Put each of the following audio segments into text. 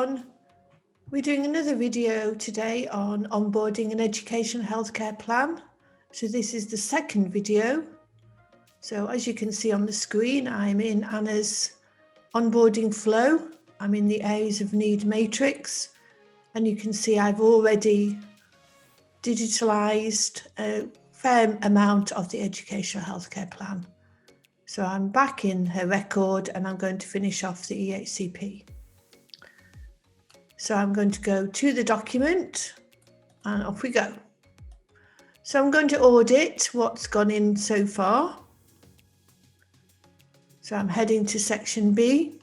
everyone. We're doing another video today on onboarding an educational healthcare plan. So this is the second video. So as you can see on the screen, I'm in Anna's onboarding flow. I'm in the areas of need matrix, and you can see I've already digitalized a fair amount of the educational healthcare plan. So I'm back in her record and I'm going to finish off the EHCP. So I'm going to go to the document and off we go. So I'm going to audit what's gone in so far. So I'm heading to section B.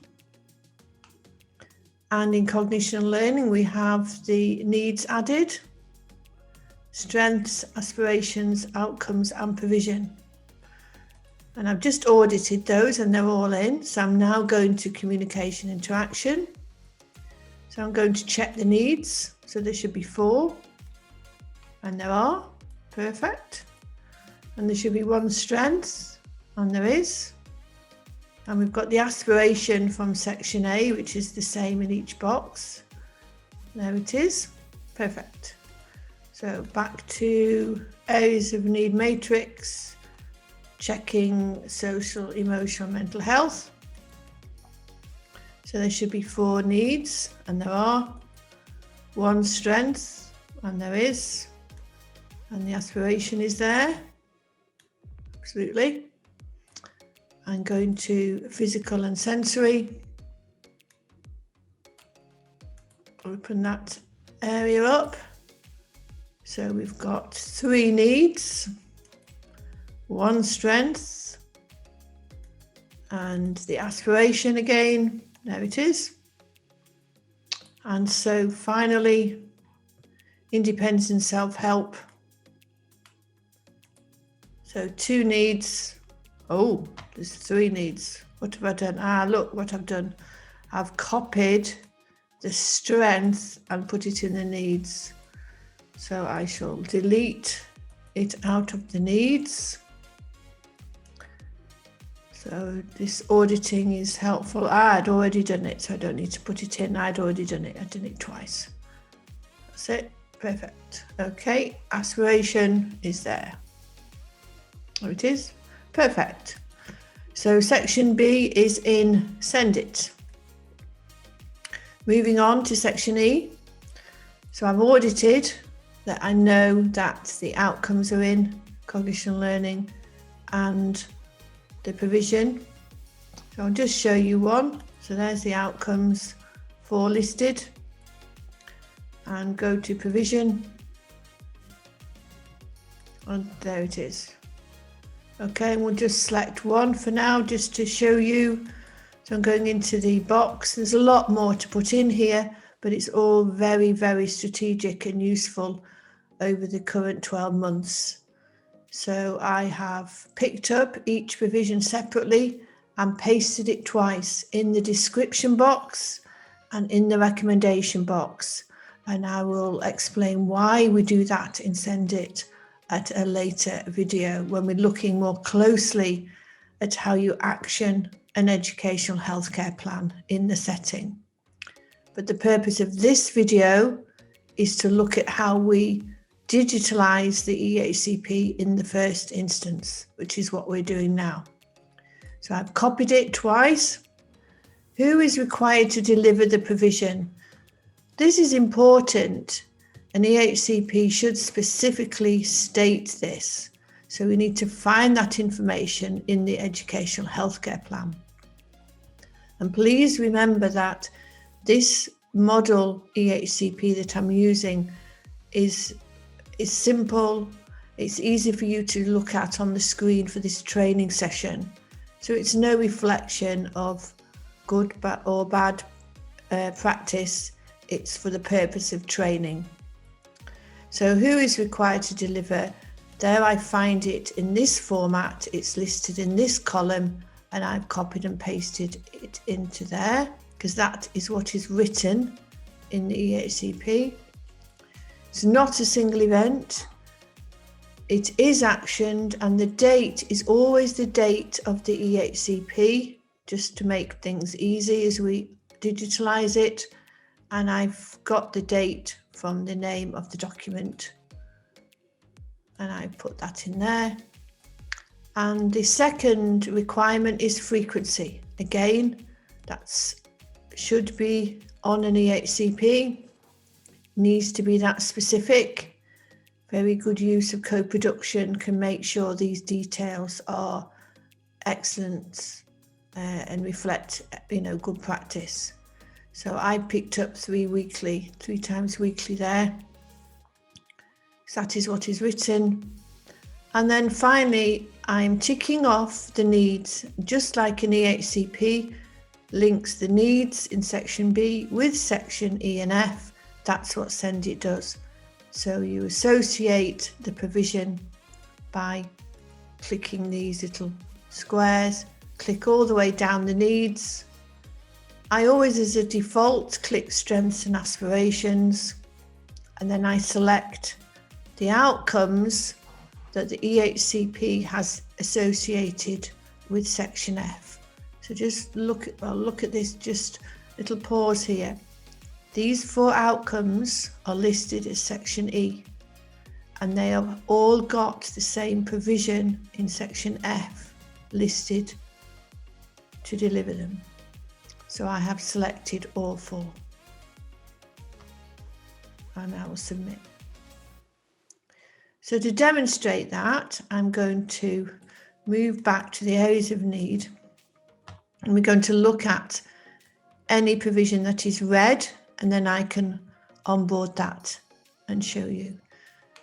And in cognition and learning, we have the needs added, strengths, aspirations, outcomes, and provision. And I've just audited those and they're all in. So I'm now going to communication interaction. So I'm going to check the needs. So there should be 4. And there are. Perfect. And there should be 1 strength. And there is. And we've got the aspiration from section A, which is the same in each box. There it is. Perfect. So back to areas of need matrix, checking social, emotional, mental health. So there should be 4 needs, and there are. 1 strength, and there is. And the aspiration is there. Absolutely. I'm going to physical and sensory. Open that area up. So we've got 3 needs, 1 strength, and the aspiration again. There it is. And so finally, independence and self-help. So 2 needs. Oh, there's 3 needs. What have I done? Look what I've done. I've copied the strength and put it in the needs. So I shall delete it out of the needs. So this auditing is helpful. I'd already done it, so I don't need to put it in. I'd already done it. I did it twice. That's it. Perfect. Okay, aspiration is there. There it is. Perfect. So section B is in SENDit. Moving on to section E. So I've audited that I know that the outcomes are in cognition learning and the provision. So I'll just show you one. So there's the outcomes 4 listed, and go to provision, and there it is. Okay, and we'll just select 1 for now just to show you. So I'm going into the box. There's a lot more to put in here, but it's all very, very strategic and useful over the current 12 months. So I have picked up each provision separately and pasted it twice in the description box and in the recommendation box. And I will explain why we do that in SENDit at a later video when we're looking more closely at how you action an educational healthcare plan in the setting. But the purpose of this video is to look at how we digitalize the EHCP in the first instance, which is what we're doing now. So I've copied it twice. Who is required to deliver the provision? This is important. An EHCP should specifically state this. So we need to find that information in the educational healthcare plan. And please remember that this model EHCP that I'm using is simple. It's easy for you to look at on the screen for this training session. So it's no reflection of good or bad practice. It's for the purpose of training. So who is required to deliver? There I find it in this format. It's listed in this column, and I've copied and pasted it into there because that is what is written in the EHCP. It's not a single event. It is actioned, and the date is always the date of the EHCP, just to make things easy as we digitalize it. and I've got the date from the name of the document, and I put that in there. And the second requirement is frequency. Again, that's should be on an EHCP, needs to be that specific. Very good use of co-production can make sure these details are excellent and reflect, good practice. So I picked up 3 times weekly there. So that is what is written. And then finally, I'm ticking off the needs, just like an EHCP links the needs in section B with section E and F. That's what SENDit does. So you associate the provision by clicking these little squares, click all the way down the needs. I always, as a default, click strengths and aspirations, and then I select the outcomes that the EHCP has associated with section F. So just look at this, just little pause here. These 4 outcomes are listed as section E, and they have all got the same provision in section F listed to deliver them. So I have selected all 4, and I will submit. So to demonstrate that, I'm going to move back to the areas of need, and we're going to look at any provision that is red, and then I can onboard that and show you.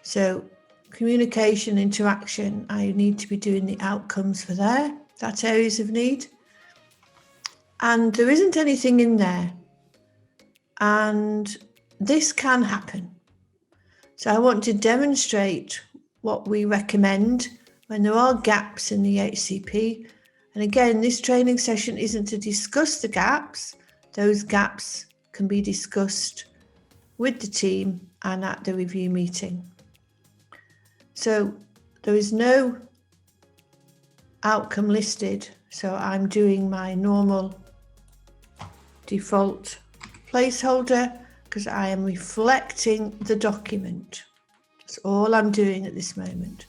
So communication, interaction, I need to be doing the outcomes for there. That's areas of need. And there isn't anything in there. And this can happen. So I want to demonstrate what we recommend when there are gaps in the EHCP. And again, this training session isn't to discuss the gaps. Those gaps can be discussed with the team and at the review meeting. So there is no outcome listed. So I'm doing my normal default placeholder because I am reflecting the document. That's all I'm doing at this moment.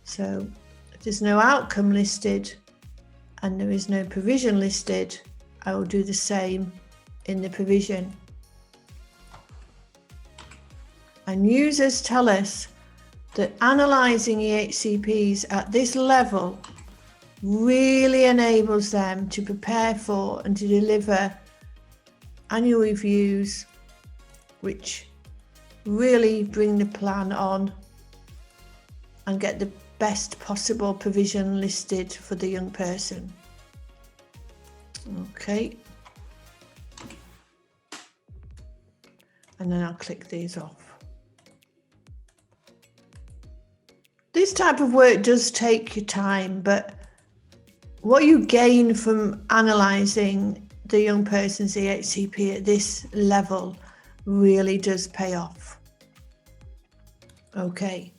So if there's no outcome listed and there is no provision listed, I will do the same in the provision. And users tell us that analysing EHCPs at this level really enables them to prepare for and to deliver annual reviews which really bring the plan on and get the best possible provision listed for the young person. Okay. And then I'll click these off. This type of work does take your time, but what you gain from analysing the young person's EHCP at this level really does pay off. Okay.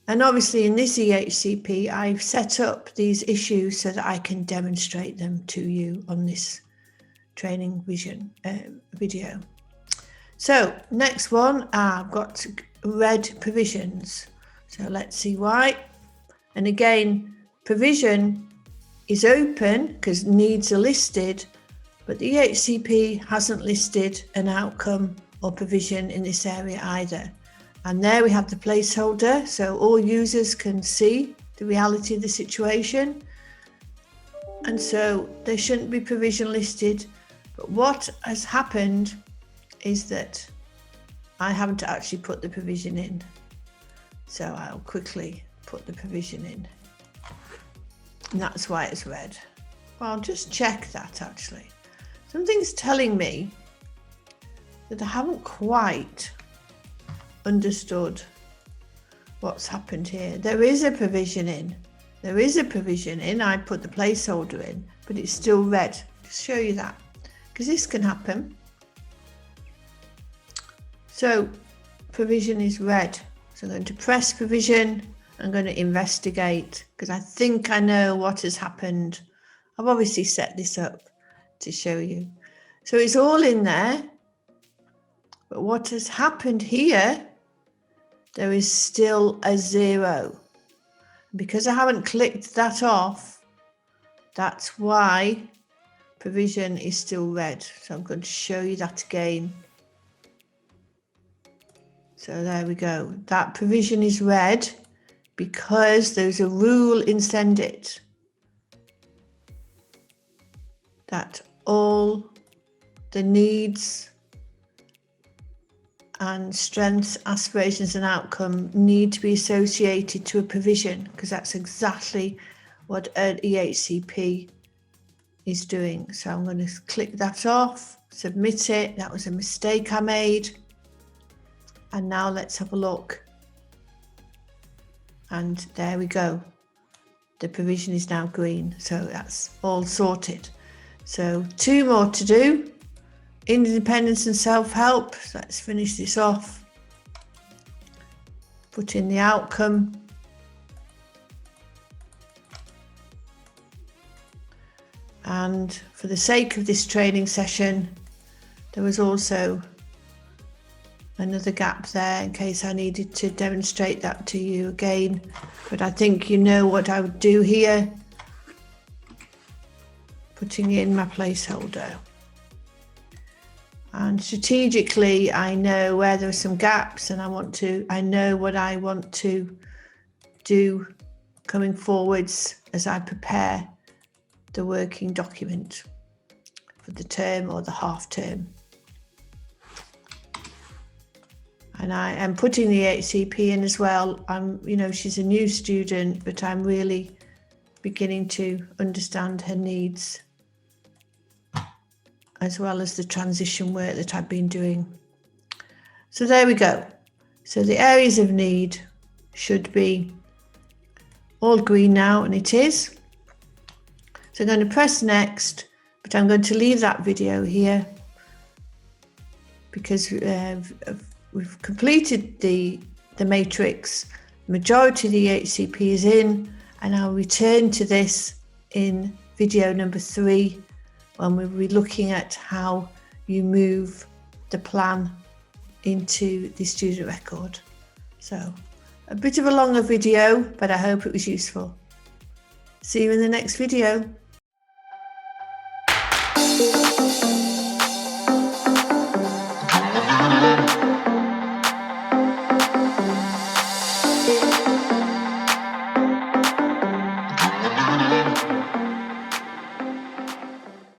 And obviously in this EHCP, I've set up these issues so that I can demonstrate them to you on this training video. So next one, I've got red provisions. So let's see why. And again, provision is open because needs are listed, but the EHCP hasn't listed an outcome or provision in this area either. And there we have the placeholder, so all users can see the reality of the situation. And so there shouldn't be provision listed. But what has happened is that I haven't actually put the provision in. So I'll quickly put the provision in. And that's why it's red. Well, I'll just check that actually. Something's telling me that I haven't quite understood what's happened here. There is a provision in. I put the placeholder in, but it's still red. Just show you that, because this can happen. So provision is red. So I'm going to press provision. I'm going to investigate because I think I know what has happened. I've obviously set this up to show you. So it's all in there. But what has happened here, there is still a 0. Because I haven't clicked that off, that's why provision is still red. So I'm going to show you that again. So there we go. That provision is red because there's a rule in SENDit that all the needs and strengths, aspirations and outcome need to be associated to a provision, because that's exactly what an EHCP is doing. So I'm going to click that off, submit it. That was a mistake I made. And now let's have a look. And there we go. The provision is now green. So that's all sorted. So 2 more to do. Independence and self-help. So let's finish this off. Put in the outcome. And for the sake of this training session, there was also another gap there in case I needed to demonstrate that to you again. But I think you know what I would do here. Putting in my placeholder. And strategically, I know where there are some gaps and I know what I want to do coming forwards as I prepare the working document for the term or the half term. And I am putting the EHCP in as well. She's a new student, but I'm really beginning to understand her needs, as well as the transition work that I've been doing. So there we go. So the areas of need should be all green now, and it is. So I'm going to press next, but I'm going to leave that video here because we've completed the matrix. The majority of the EHCP is in, and I'll return to this in video number 3 when we'll be looking at how you move the plan into the student record. So a bit of a longer video, but I hope it was useful. See you in the next video.